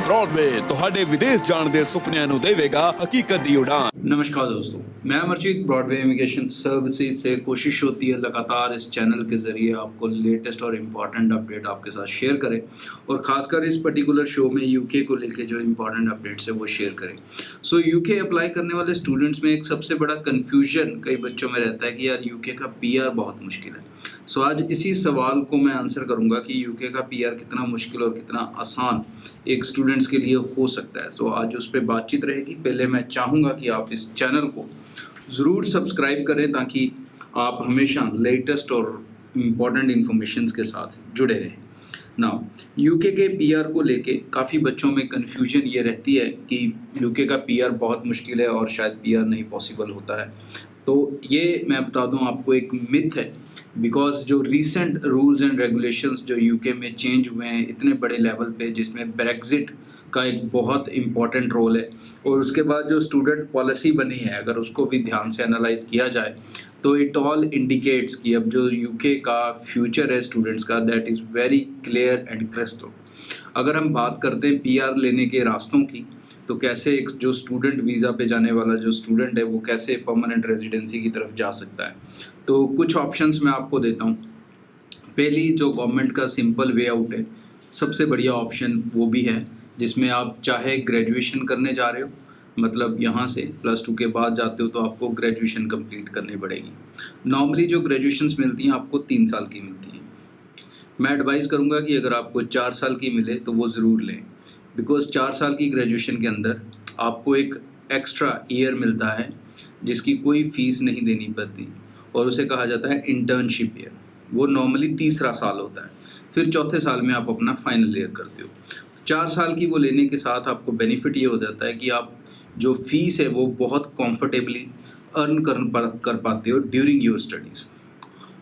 Broadway ਤੁਹਾਡੇ ਵਿਦੇਸ਼ ਜਾਣ ਦੇ ਸੁਪਨਿਆਂ ਨੂੰ ਦੇਵੇਗਾ ਹਕੀਕਤ ਦੀ ਉਡਾਨ। नमस्कार दोस्तों, मैं अमरजीत। ब्रॉडवे इमिग्रेशन सर्विसेज से कोशिश होती है लगातार इस चैनल के ज़रिए आपको लेटेस्ट और इम्पॉर्टेंट अपडेट आपके साथ शेयर करें और ख़ासकर इस पर्टिकुलर शो में यूके को लेके जो इम्पॉर्टेंट अपडेट्स है वो शेयर करें। सो यूके अप्लाई करने वाले स्टूडेंट्स में एक सबसे बड़ा कन्फ्यूजन कई बच्चों में रहता है कि यार यूके का पीआर बहुत मुश्किल है। सो आज इसी सवाल को मैं आंसर करूंगा कि यूके का पीआर कितना मुश्किल और कितना आसान एक स्टूडेंट्स के लिए हो सकता है। तो आज उस पर बातचीत रहेगी। पहले मैं चाहूँगा कि आप इस चैनल को ज़रूर सब्सक्राइब करें ताकि आप हमेशा लेटेस्ट और इम्पॉर्टेंट इन्फॉर्मेशन के साथ जुड़े रहें। नाउ यूके के पीआर को लेके काफ़ी बच्चों में कन्फ्यूजन ये रहती है कि यूके का पीआर बहुत मुश्किल है और शायद पीआर नहीं पॉसिबल होता है। तो ये मैं बता दूं आपको एक मिथ है, बिकॉज जो रीसेंट रूल्स एंड रेगुलेशंस जो यूके में चेंज हुए हैं इतने बड़े लेवल पे, जिसमें ब्रेक्जिट का एक बहुत इम्पॉर्टेंट रोल है और उसके बाद जो स्टूडेंट पॉलिसी बनी है अगर उसको भी ध्यान से एनालाइज किया जाए तो इट ऑल इंडिकेट्स कि अब जो यूके का फ्यूचर है स्टूडेंट्स का, that is very clear and crystal. अगर हम बात करते हैं पीआर लेने के रास्तों की, तो कैसे एक जो स्टूडेंट वीज़ा पे जाने वाला जो स्टूडेंट है वो कैसे परमानेंट रेजिडेंसी की तरफ जा सकता है, तो कुछ ऑप्शंस मैं आपको देता हूँ। पहली जो गवर्नमेंट का सिंपल वे आउट है, सबसे बढ़िया ऑप्शन वो भी है, जिसमें आप चाहे ग्रेजुएशन करने जा रहे हो, मतलब यहाँ से +2 के बाद जाते हो तो आपको ग्रेजुएशन कंप्लीट करनी पड़ेगी। नॉर्मली जो ग्रेजुएशंस मिलती हैं आपको 3 साल की मिलती हैं। मैं एडवाइस करूँगा कि अगर आपको 4 साल की मिले तो वो ज़रूर लें, बिकॉज 4 साल की ग्रेजुएशन के अंदर आपको एक एक्स्ट्रा ईयर मिलता है जिसकी कोई फीस नहीं देनी पड़ती और उसे कहा जाता है इंटर्नशिप ईयर। वो नॉर्मली तीसरा साल होता है, फिर चौथे साल में आप अपना फाइनल ईयर करते हो। 4 साल की वो लेने के साथ आपको बेनिफिट ये हो जाता है कि आप जो फीस है वो बहुत कंफर्टेबली अर्न कर पाते हो ड्यूरिंग योर स्टडीज़,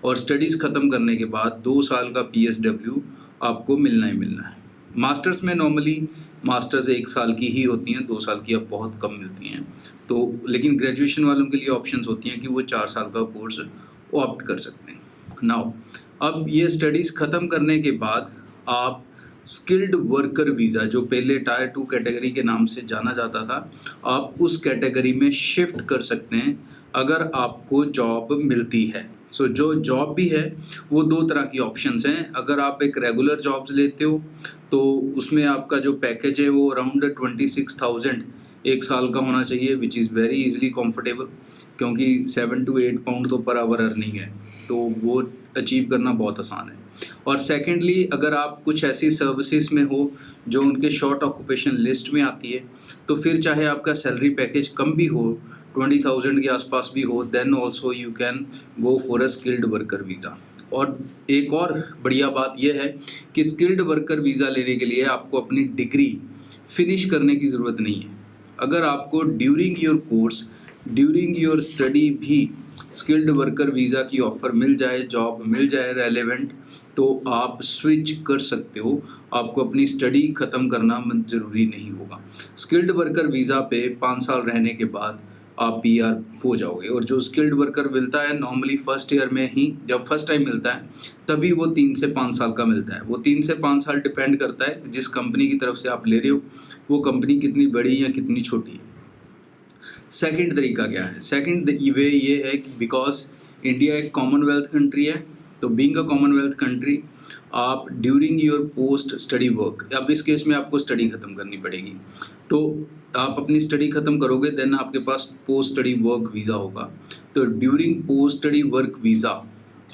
और स्टडीज़ ख़त्म करने के बाद 2 साल का PSW आपको मिलना ही मिलना है। मास्टर्स में नॉर्मली मास्टर्स 1 साल की ही होती हैं, 2 साल की अब बहुत कम मिलती हैं। तो लेकिन ग्रेजुएशन वालों के लिए ऑप्शंस होती हैं कि वो 4 साल का कोर्स ऑप्ट कर सकते हैं। नाउ अब ये स्टडीज़ ख़त्म करने के बाद आप स्किल्ड वर्कर वीज़ा, जो पहले टायर 2 कैटेगरी के नाम से जाना जाता था, आप उस कैटेगरी में शिफ्ट कर सकते हैं अगर आपको जॉब मिलती है। सो जो जॉब भी है वो 2 तरह की ऑप्शंस हैं। अगर आप एक रेगुलर जॉब्स लेते हो तो उसमें आपका जो पैकेज है वो अराउंड 26,000 1 साल का होना चाहिए, which is very easily comfortable, क्योंकि 7 to 8 पाउंड तो पर आवर अर्निंग है, तो वो अचीव करना बहुत आसान है। और सेकेंडली अगर आप कुछ ऐसी सर्विसेज में हो जो उनके शॉर्ट ऑक्यूपेशन लिस्ट में आती है, तो फिर चाहे आपका सैलरी पैकेज कम भी हो, 20,000 के आसपास भी हो, then also you can go for a skilled worker visa. और एक और बढ़िया बात यह है कि स्किल्ड वर्कर वीज़ा लेने के लिए आपको अपनी डिग्री फिनिश करने की ज़रूरत नहीं है। अगर आपको during your course, during your study भी स्किल्ड वर्कर वीज़ा की ऑफ़र मिल जाए, जॉब मिल जाए रेलेवेंट, तो आप स्विच कर सकते हो। आपको अपनी स्टडी ख़त्म करना ज़रूरी नहीं होगा। स्किल्ड वर्कर वीज़ा पे 5 साल रहने के बाद आप PR हो जाओगे। और जो स्किल्ड वर्कर मिलता है नॉर्मली फर्स्ट ईयर में ही, जब फर्स्ट टाइम मिलता है तभी वो 3 से 5 साल का मिलता है। वो 3 से 5 साल डिपेंड करता है जिस कंपनी की तरफ से आप ले रहे हो, वो कंपनी कितनी बड़ी या कितनी छोटी है। सेकंड तरीका क्या है? सेकंड वे ये है कि बिकॉज इंडिया एक कॉमनवेल्थ कंट्री है, तो बीइंग अ कॉमनवेल्थ कंट्री आप during your post study work, अब इस केस में आपको स्टडी ख़त्म करनी पड़ेगी, तो आप अपनी स्टडी ख़त्म करोगे देन आपके पास पोस्ट स्टडी वर्क वीज़ा होगा। तो during post study work visa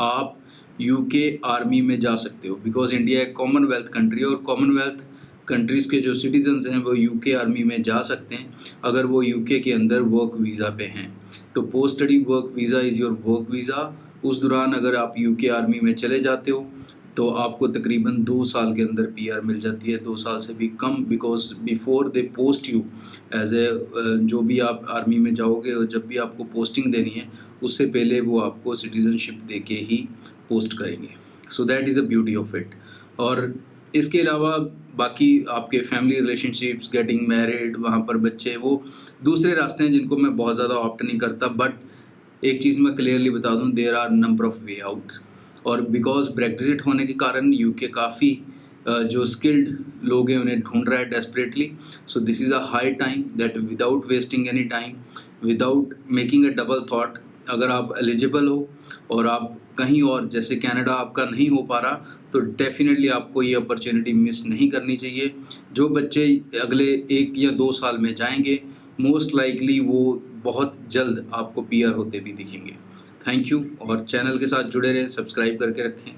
आप यूके आर्मी में जा सकते हो, बिकॉज इंडिया एक कॉमनवेल्थ कंट्री है और कॉमनवेल्थ कंट्रीज़ के जो सिटीजन्स हैं वो यूके आर्मी में जा सकते हैं अगर वो यूके के अंदर वर्क वीज़ा पे हैं। तो post study work visa is your work visa. उस दौरान अगर आप यूके आर्मी में चले जाते हो तो आपको तकरीबन 2 साल के अंदर PR मिल जाती है, 2 साल से भी कम, because before they post you as a, जो भी आप आर्मी में जाओगे और जब भी आपको पोस्टिंग देनी है उससे पहले वो आपको सिटीजनशिप दे के ही पोस्ट करेंगे। So that is a beauty of it. और इसके अलावा बाकी आपके फैमिली रिलेशनशिप्स, गेटिंग मैरिड, वहाँ पर बच्चे, वो दूसरे रास्ते हैं जिनको मैं बहुत ज़्यादा ऑप्ट नहीं करता। बट एक चीज़ मैं क्लियरली बता दूँ, there are number of way outs. और बिकॉज ब्रेक्जिट होने के कारण यूके काफ़ी जो स्किल्ड लोग हैं उन्हें ढूंढ रहा है desperately. So this is a high time that without wasting any time, without making a double thought, अगर आप एलिजिबल हो और आप कहीं और जैसे कनाडा आपका नहीं हो पा रहा तो डेफिनेटली आपको ये अपॉर्चुनिटी मिस नहीं करनी चाहिए. जो बच्चे अगले 1 या 2 साल में जाएंगे मोस्ट लाइकली वो बहुत जल्द आपको पीआर होते भी दिखेंगे. थैंक यू और चैनल के साथ जुड़े रहें, सब्सक्राइब करके रखें.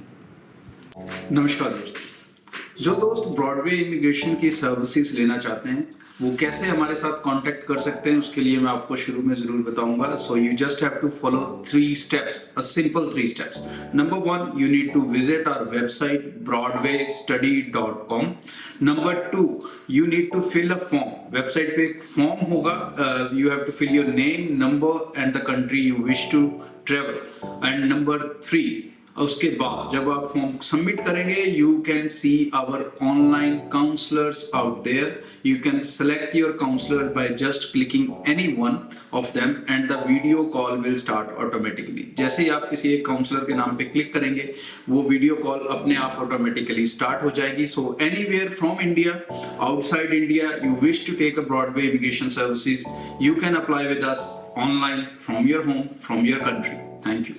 नमस्कार दोस्तों, जो दोस्त ब्रॉडवे इमिग्रेशन की सर्विसेज लेना चाहते हैं वो कैसे हमारे साथ कांटेक्ट कर सकते हैं उसके लिए मैं आपको शुरू में जरूर बताऊंगा. So you just have to follow 3 steps, a simple 3 steps. Number 1, you need to visit our website broadwaystudy.com. Number 2, you need to fill a form. Website पे एक फॉर्म होगा, you have to fill your name, number and the country you wish to travel. And number 3, उसके बाद जब आप form submit करेंगे you can see our online counsellors out there. You can select your counsellor by just clicking any one of them and the video call will start automatically. जैसे ही आप किसी एक काउंसलर के नाम पे क्लिक करेंगे वो वीडियो कॉल अपने आप ऑटोमेटिकली स्टार्ट हो जाएगी. So anywhere from India, outside India, you wish to take a Broadway immigration services, you can apply with us online from your home, from your country. Thank you.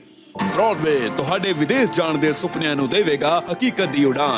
Broadway ਤੁਹਾਡੇ ਵਿਦੇਸ਼ ਜਾਣ ਦੇ ਸੁਪਨਿਆਂ ਨੂੰ ਦੇਵੇਗਾ ਹਕੀਕਤ ਦੀ ਉਡਾਨ.